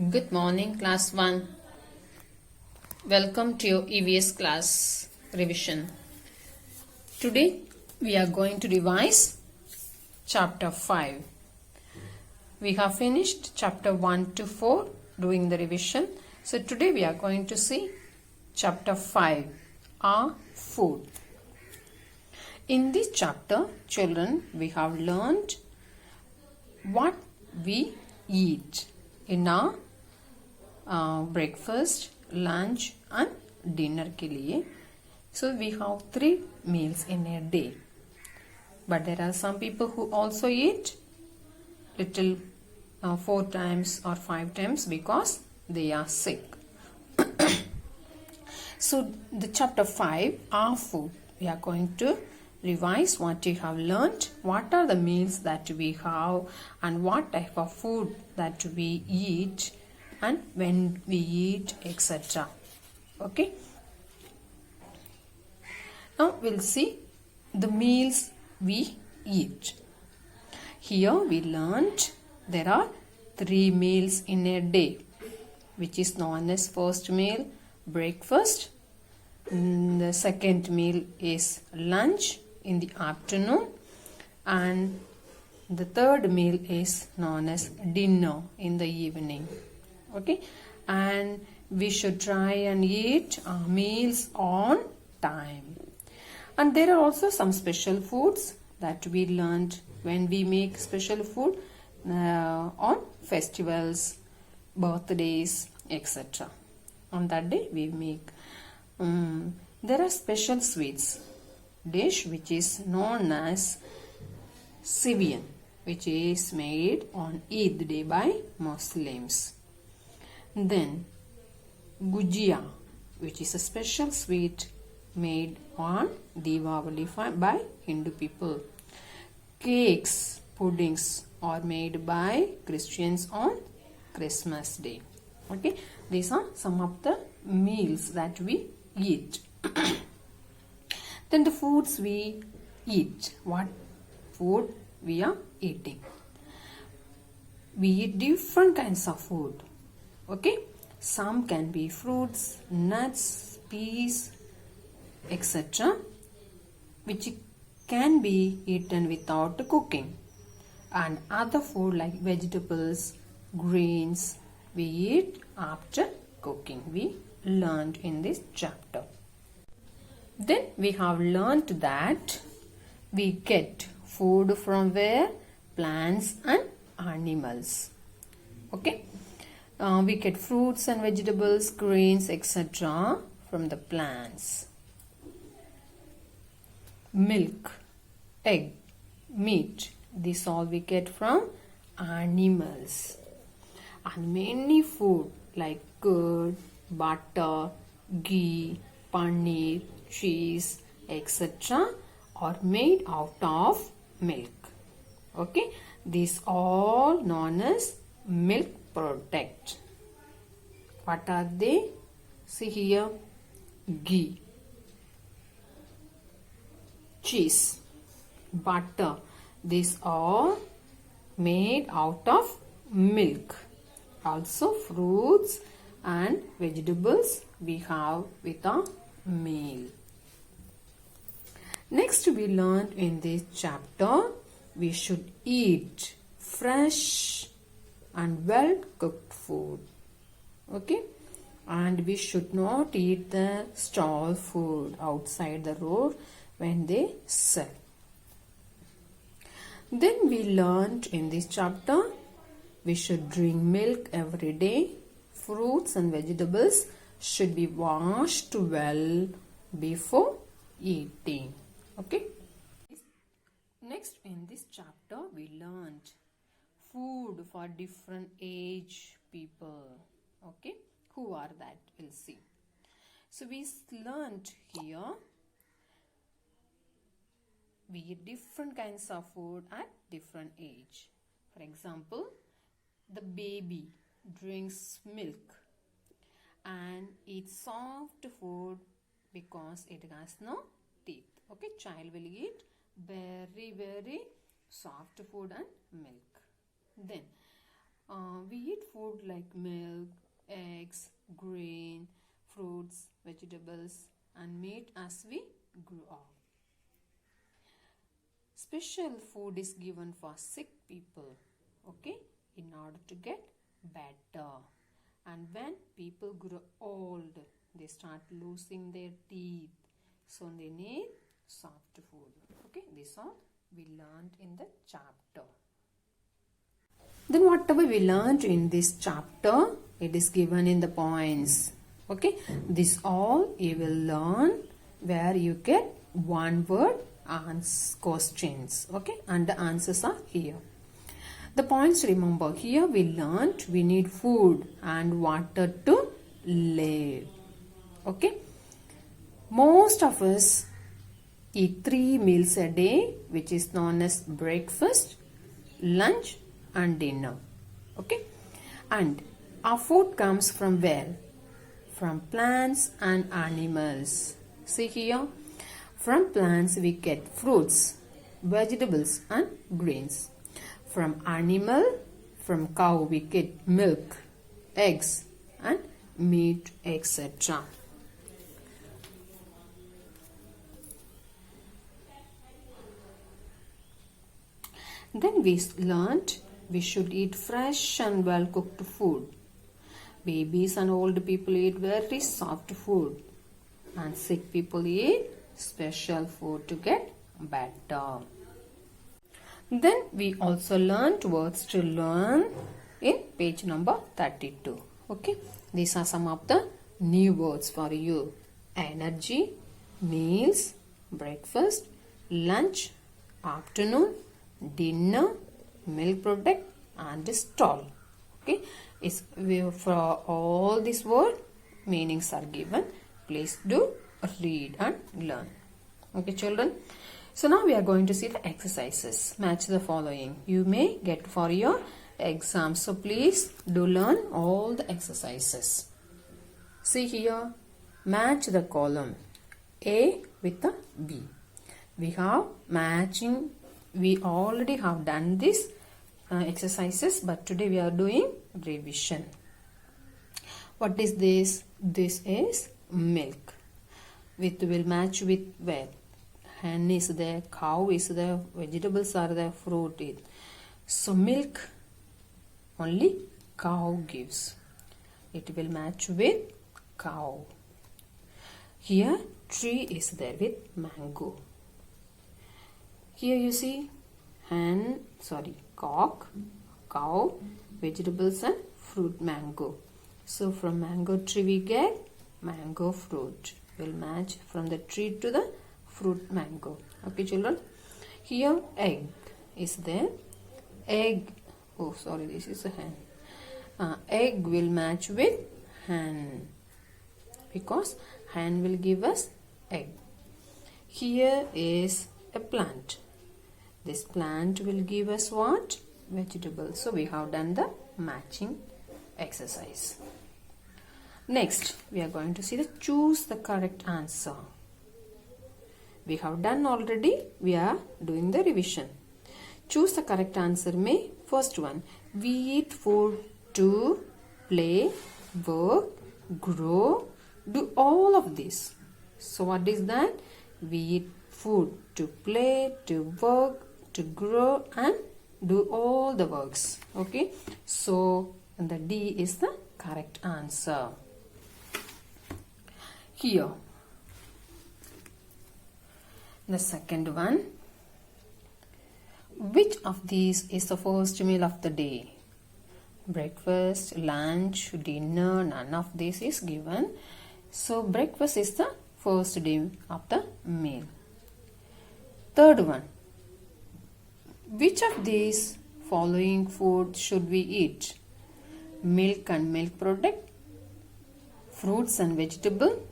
Good morning, class 1. Welcome to your EVS class revision. Today we are going to revise chapter 5. We have finished chapter 1 to 4 doing the revision. So today we are going to see chapter 5, our food. In this chapter, children, we have learned what we eat in our breakfast, lunch and dinner के लिए. So we have 3 meals in a day. But there are some people who also eat little 4 times or 5 times because they are sick. So the chapter 5, our food, we are going to revise what you have learned, what are the meals that we have and what type of food that we eat and when we eat, etc. Okay. Now we'll see the meals we eat. Here we learned there are 3 meals in a day, which is known as first meal, breakfast. The second meal is lunch in the afternoon, and the third meal is known as dinner in the evening. Okay, and we should try and eat our meals on time. And there are also some special foods that we learned when we make special food on festivals, birthdays, etc. On that day we make there are special sweets dish which is known as Sivian, which is made on Eid day by Muslims. Then Gujia, which is a special sweet made on Diwali by Hindu people. Cakes, puddings are made by Christians on Christmas day. Okay, these are some of the meals that we eat. Then the foods we eat. What food we are eating? We eat different kinds of food. Okay, some can be fruits, nuts, peas, etc., which can be eaten without cooking. And other food like vegetables, grains, we eat after cooking. We learned in this chapter. Then we have learned that we get food from where? Plants and animals. Okay. We get fruits and vegetables, grains, etc. from the plants. Milk, egg, meat, this all we get from animals. And many food like curd, butter, ghee, paneer, cheese, etc. are made out of milk. Okay, these all known as milk product. What are they? See here, ghee, cheese, butter, these are made out of milk. Also fruits and vegetables we have with our meal. Next we learned in this chapter we should eat fresh and well cooked food. Okay, and we should not eat the stall food outside the road when they sell. Then we learned in this chapter we should drink milk every day. Fruits and vegetables should be washed well before eating. Okay. Next in this chapter we learned food for different age people. Okay, who are that? We'll see. So we learned here we eat different kinds of food at different age. For example, the baby drinks milk and eats soft food because it has no teeth. Okay, child will eat very soft food and milk. Then We eat food like milk, eggs, grain, fruits, vegetables, and meat as we grow up. Special food is given for sick people, okay, in order to get better. And when people grow old, they start losing their teeth, so they need soft food. Okay, this all we learned in the chapter. Then whatever we learned in this chapter, it is given in the points. Okay, this all you will learn where you get one word questions. Okay, and the answers are here. The points, remember, here we learned we need food and water to live. Okay, most of us eat 3 meals a day, which is known as breakfast, lunch and dinner. Okay, and our food comes from where? From plants and animals. See here, from plants we get fruits, vegetables and grains. From from cow we get milk, eggs and meat, etc. Then we learned we should eat fresh and well cooked food. Babies and old people eat very soft food, and sick people eat special food to get better. Then we also learned words to learn in page number 32. Okay, these are some of the new words for you. Energy, meals, breakfast, lunch, afternoon, dinner, milk product and stall. Okay, for all these words meanings are given. Please do read and learn. Okay, children. So now we are going to see the exercises. Match the following. You may get for your exam. So please do learn all the exercises. See here. Match the column A with the B. We have matching. We already have done this exercises, but today we are doing revision. What is this? This is milk. Will match with where? Hen is there, cow is there, vegetables are there, fruit is. So milk only cow gives. It will match with cow. Here tree is there with mango. Here you see cock, cow, vegetables and fruit, mango. So from mango tree we get mango fruit. Will match from the tree to the fruit mango. Okay, children. Here egg is there. This is a hen. Egg will match with hen because hen will give us egg. Here is a plant. This plant will give us what? Vegetable. So we have done the matching exercise. Next, we are going to see the choose the correct answer. We have done already. We are doing the revision. Choose the correct answer. First one. We eat food to play, work, grow, do all of this. So what is that? We eat food to play, to work, to grow and do all the works. Okay. So the D is the correct answer. Here. The second one. Which of these is the first meal of the day? Breakfast, lunch, dinner, none of this is given. So breakfast is the first day of the meal. Third one. Which of these following food should we eat? Milk and milk product, fruits and vegetable,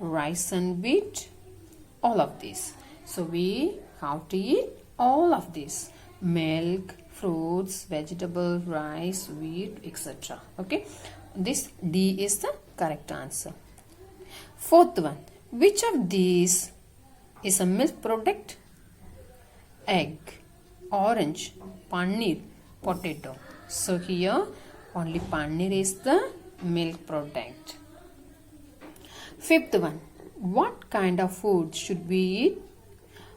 rice and wheat, all of these. So we have to eat all of these. Milk, fruits, vegetable, rice, wheat, etc. Okay. This D is the correct answer. Fourth one. Which of these is a milk product? Egg, orange, paneer, potato. So here only paneer is the milk product. Fifth one, what kind of food should we eat?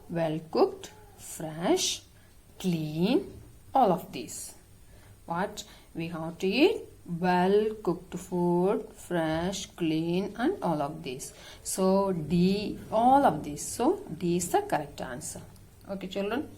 Well cooked, fresh, clean, all of these. What we have to eat? Well cooked food, fresh, clean, and all of these. So D, all of these. So D is the correct answer. Okay children.